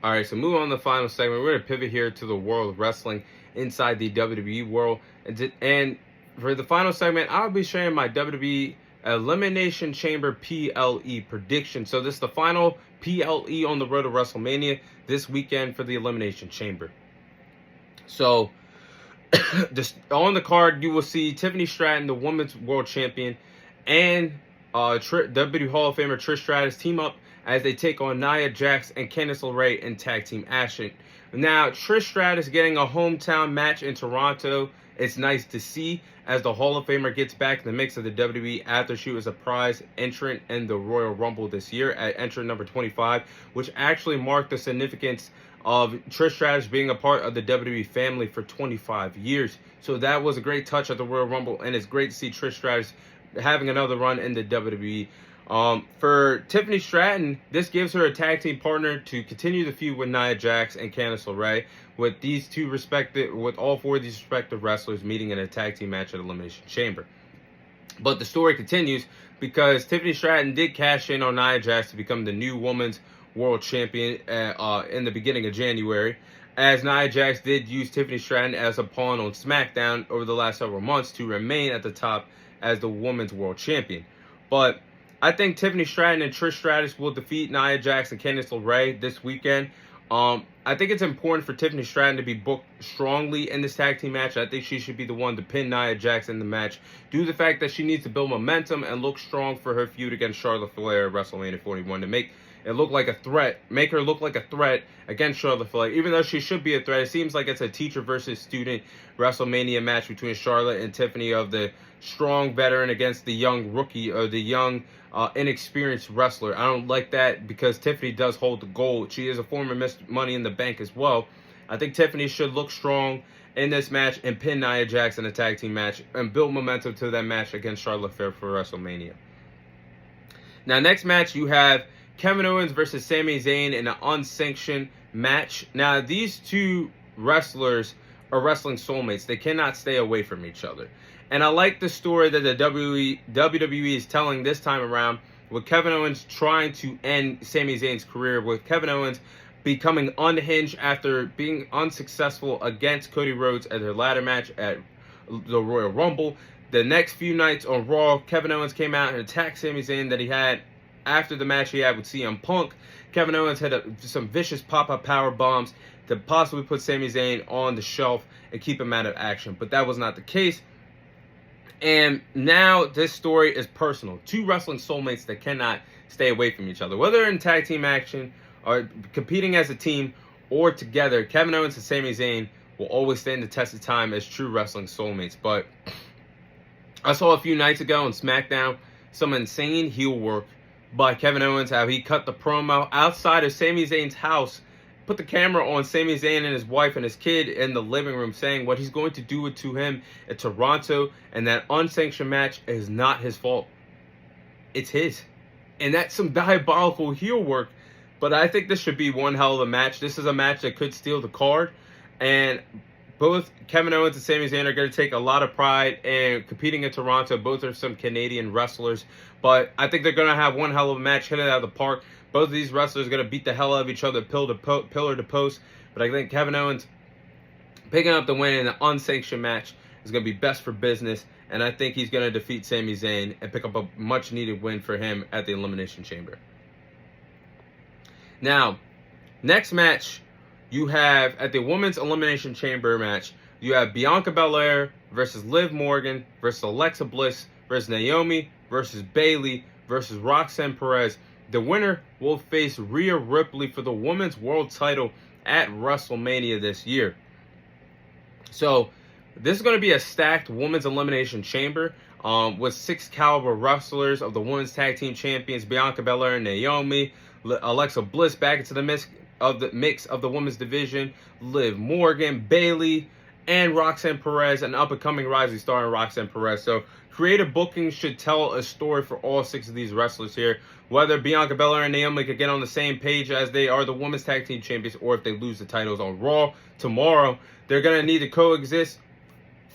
All right, so moving on to the final segment, we're going to pivot here to the world of wrestling inside the WWE world. And for the final segment, I'll be sharing my WWE Elimination Chamber PLE prediction. So this is the final PLE on the road to WrestleMania this weekend for the Elimination Chamber. So just on the card, you will see Tiffany Stratton, the Women's World Champion, and WWE Hall of Famer Trish Stratus team up as they take on Nia Jax and Candice LeRae in tag team action. Now, Trish Stratus getting a hometown match in Toronto. It's nice to see as the Hall of Famer gets back in the mix of the WWE after she was a prize entrant in the Royal Rumble this year at entrant number 25, which actually marked the significance of Trish Stratus being a part of the WWE family for 25 years. So that was a great touch at the Royal Rumble, and it's great to see Trish Stratus having another run in the WWE. For Tiffany Stratton, this gives her a tag team partner to continue the feud with Nia Jax and Candice LeRae, with all four of these respective wrestlers meeting in a tag team match at Elimination Chamber. But the story continues because Tiffany Stratton did cash in on Nia Jax to become the new Women's World Champion in the beginning of January, as Nia Jax did use Tiffany Stratton as a pawn on SmackDown over the last several months to remain at the top as the Women's World Champion. But I think Tiffany Stratton and Trish Stratus will defeat Nia Jax and Candice LeRae this weekend. I think it's important for Tiffany Stratton to be booked strongly in this tag team match. I think she should be the one to pin Nia Jax in the match due to the fact that she needs to build momentum and look strong for her feud against Charlotte Flair at WrestleMania 41 to make her look like a threat against Charlotte Flair. Even though she should be a threat, it seems like it's a teacher versus student WrestleMania match between Charlotte and Tiffany, of the strong veteran against the young rookie, or the young inexperienced wrestler. I don't like that because Tiffany does hold the gold. She is a former Miss Money in the Bank as well. I think Tiffany should look strong in this match and pin Nia Jax in a tag team match and build momentum to that match against Charlotte Flair for WrestleMania. Now, next match you have Kevin Owens versus Sami Zayn in an unsanctioned match. Now, these two wrestlers are wrestling soulmates. They cannot stay away from each other. And I like the story that the WWE is telling this time around, with Kevin Owens trying to end Sami Zayn's career, with Kevin Owens becoming unhinged after being unsuccessful against Cody Rhodes at their ladder match at the Royal Rumble. The next few nights on Raw, Kevin Owens came out and attacked Sami Zayn that he had after the match he had with CM Punk. Kevin Owens had some vicious pop-up power bombs to possibly put Sami Zayn on the shelf and keep him out of action. But that was not the case. And now this story is personal. Two wrestling soulmates that cannot stay away from each other. Whether in tag team action or competing as a team or together, Kevin Owens and Sami Zayn will always stand the test of time as true wrestling soulmates. But I saw a few nights ago on SmackDown some insane heel work by Kevin Owens, how he cut the promo outside of Sami Zayn's house, put the camera on Sami Zayn and his wife and his kid in the living room, saying what he's going to do to him at Toronto, and that unsanctioned match is not his fault. It's his. And that's some diabolical heel work, but I think this should be one hell of a match. This is a match that could steal the card, and both Kevin Owens and Sami Zayn are going to take a lot of pride in competing in Toronto. Both are some Canadian wrestlers, but I think they're going to have one hell of a match, hit it out of the park. Both of these wrestlers are going to beat the hell out of each other, pillar to post. But I think Kevin Owens picking up the win in an unsanctioned match is going to be best for business. And I think he's going to defeat Sami Zayn and pick up a much-needed win for him at the Elimination Chamber. Now, next match you have at the Women's Elimination Chamber match, you have Bianca Belair versus Liv Morgan versus Alexa Bliss versus Naomi versus Bayley versus Roxanne Perez. The winner will face Rhea Ripley for the Women's World title at WrestleMania this year. So this is going to be a stacked Women's Elimination Chamber with 6 caliber wrestlers of the Women's Tag Team Champions, Bianca Belair and Naomi, Alexa Bliss back into the mix of the women's division, Liv Morgan, Bayley, and Roxanne Perez, an up-and-coming rising star in Roxanne Perez. So creative booking should tell a story for all 6 of these wrestlers here. Whether Bianca Belair and Naomi could get on the same page as they are the Women's Tag Team Champions, or if they lose the titles on Raw tomorrow, they're going to need to coexist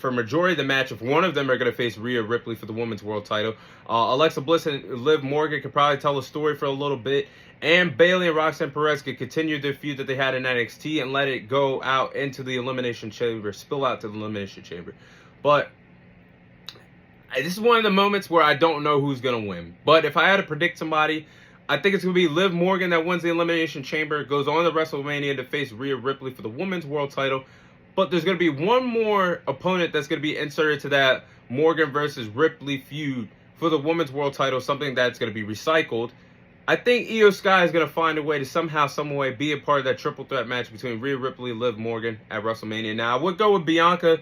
for majority of the match, if one of them are going to face Rhea Ripley for the Women's World Title. Alexa Bliss and Liv Morgan could probably tell a story for a little bit. And Bayley and Roxanne Perez could continue their feud that they had in NXT and let it go out into the Elimination Chamber, spill out to the Elimination Chamber. But this is one of the moments where I don't know who's going to win. But if I had to predict somebody, I think it's going to be Liv Morgan that wins the Elimination Chamber, goes on to WrestleMania to face Rhea Ripley for the Women's World Title. But there's going to be one more opponent that's going to be inserted to that Morgan versus Ripley feud for the Women's World Title, something that's going to be recycled. I think Io Sky is going to find a way to somehow, some way be a part of that triple threat match between Rhea Ripley and Liv Morgan at WrestleMania. Now, I would go with Bianca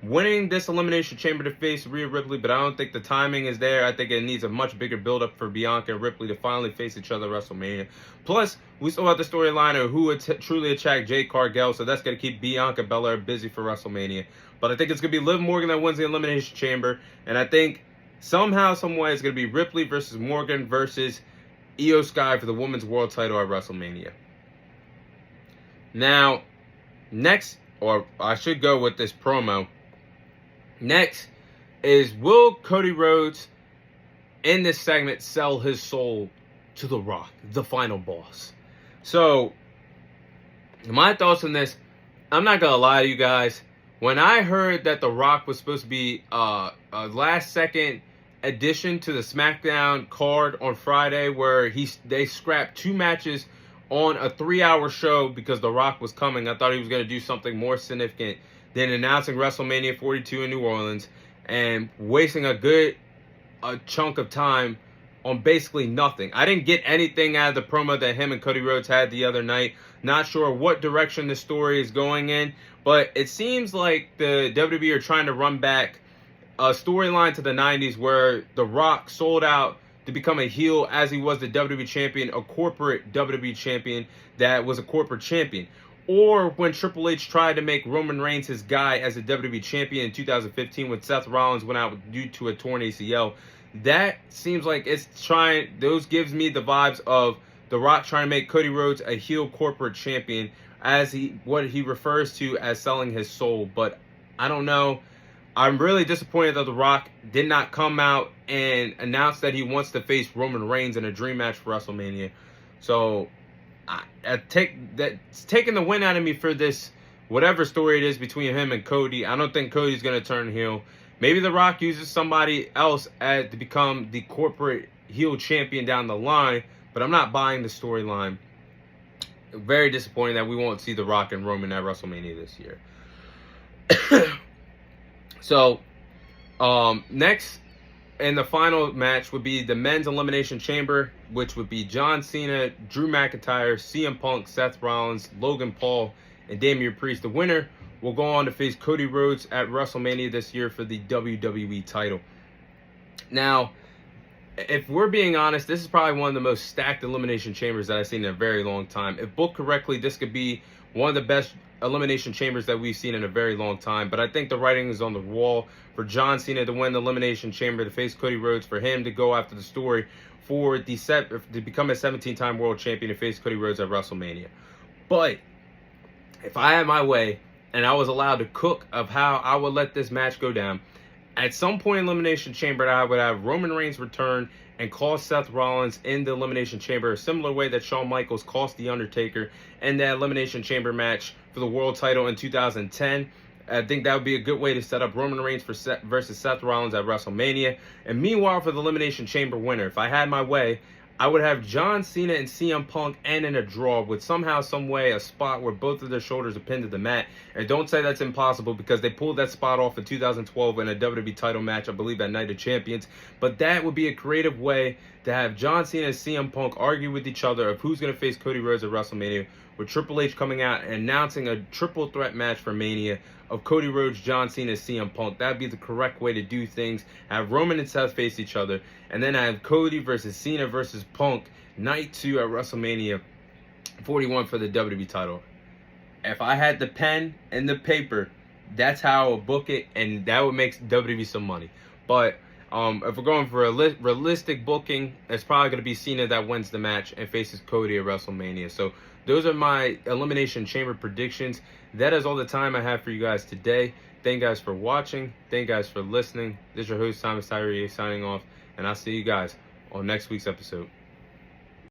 winning this Elimination Chamber to face Rhea Ripley, but I don't think the timing is there. I think it needs a much bigger build-up for Bianca and Ripley to finally face each other at WrestleMania. Plus, we still have the storyline of who would truly attack Jade Cargill, so that's going to keep Bianca Belair busy for WrestleMania. But I think it's going to be Liv Morgan that wins the Elimination Chamber, and I think somehow, some way, it's going to be Ripley versus Morgan versus Io Sky for the Women's World Title at WrestleMania. Now, next, or I should go with this promo. Next is, will Cody Rhodes in this segment sell his soul to The Rock, the final boss? So, my thoughts on this, I'm not going to lie to you guys. When I heard that The Rock was supposed to be a last-second addition to the SmackDown card on Friday, where they scrapped 2 matches on a 3-hour show because The Rock was coming, I thought he was going to do something more significant than announcing WrestleMania 42 in New Orleans and wasting a chunk of time on basically nothing. I didn't get anything out of the promo that him and Cody Rhodes had the other night. Not sure what direction the story is going in, but it seems like the WWE are trying to run back a storyline to the 90s where The Rock sold out to become a heel as he was the WWE champion, a corporate WWE champion that was a corporate champion. Or when Triple H tried to make Roman Reigns his guy as a WWE champion in 2015 when Seth Rollins went out due to a torn ACL. That seems like those gives me the vibes of The Rock trying to make Cody Rhodes a heel corporate champion as what he refers to as selling his soul. But I don't know. I'm really disappointed that The Rock did not come out and announce that he wants to face Roman Reigns in a dream match for WrestleMania. So that's taking the win out of me for this, whatever story it is between him and Cody. I don't think Cody's going to turn heel. Maybe The Rock uses somebody else to become the corporate heel champion down the line, but I'm not buying the storyline. Very disappointing that we won't see The Rock and Roman at WrestleMania this year. So, next and the final match would be the Men's Elimination Chamber, which would be John Cena, Drew McIntyre, CM Punk, Seth Rollins, Logan Paul, and Damian Priest. The winner will go on to face Cody Rhodes at WrestleMania this year for the WWE title. Now, if we're being honest, this is probably one of the most stacked Elimination Chambers that I've seen in a very long time. If booked correctly, this could be one of the best Elimination Chambers that we've seen in a very long time. But I think the writing is on the wall for John Cena to win the Elimination Chamber, to face Cody Rhodes, for him to go after the story for to become a 17-time world champion, to face Cody Rhodes at WrestleMania. But if I had my way and I was allowed to cook of how I would let this match go down, at some point in Elimination Chamber, I would have Roman Reigns return and cost Seth Rollins in the Elimination Chamber, a similar way that Shawn Michaels cost The Undertaker in that Elimination Chamber match for the world title in 2010. I think that would be a good way to set up Roman Reigns versus Seth Rollins at WrestleMania. And meanwhile, for the Elimination Chamber winner, if I had my way, I would have John Cena and CM Punk end in a draw with somehow, some way, a spot where both of their shoulders are pinned to the mat. And don't say that's impossible, because they pulled that spot off in 2012 in a WWE title match, I believe, at Night of Champions. But that would be a creative way to have John Cena and CM Punk argue with each other of who's going to face Cody Rhodes at WrestleMania, with Triple H coming out and announcing a triple threat match for Mania of Cody Rhodes, John Cena, CM Punk. That'd be the correct way to do things. Have Roman and Seth face each other, and then have Cody versus Cena versus Punk night 2 at WrestleMania 41 for the WWE title. If I had the pen and the paper, that's how I would book it, and that would make WWE some money. But if we're going for a realistic booking, it's probably going to be Cena that wins the match and faces Cody at WrestleMania. So those are my Elimination Chamber predictions. That is all the time I have for you guys today. Thank you guys for watching. Thank you guys for listening. This is your host, Thomas Tyree, signing off. And I'll see you guys on next week's episode.